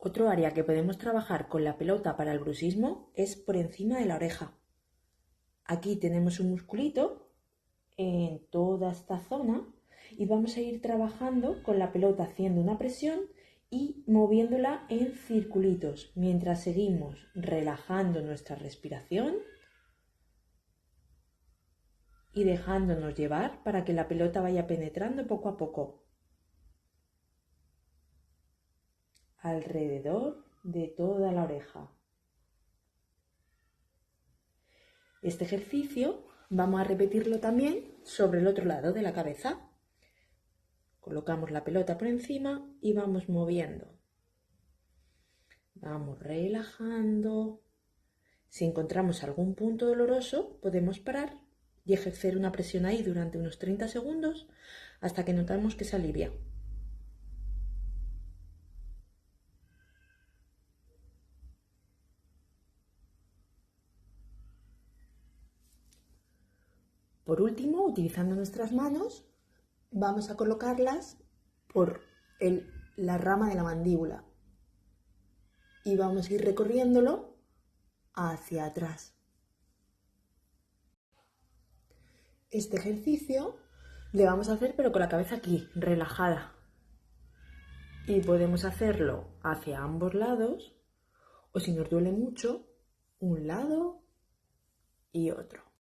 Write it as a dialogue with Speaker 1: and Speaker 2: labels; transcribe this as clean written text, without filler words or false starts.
Speaker 1: Otro área que podemos trabajar con la pelota para el bruxismo es por encima de la oreja. Aquí tenemos un musculito en toda esta zona y vamos a ir trabajando con la pelota haciendo una presión y moviéndola en circulitos mientras seguimos relajando nuestra respiración y dejándonos llevar para que la pelota vaya penetrando poco a poco alrededor de toda la oreja. Este ejercicio vamos a repetirlo también sobre el otro lado de la cabeza. Colocamos la pelota por encima y vamos moviendo. Vamos relajando. Si encontramos algún punto doloroso, podemos parar y ejercer una presión ahí durante unos 30 segundos hasta que notamos que se alivia. Por último, utilizando nuestras manos, vamos a colocarlas por la rama de la mandíbula y vamos a ir recorriéndolo hacia atrás. Este ejercicio le vamos a hacer pero con la cabeza aquí, relajada. Y podemos hacerlo hacia ambos lados o si nos duele mucho, un lado y otro.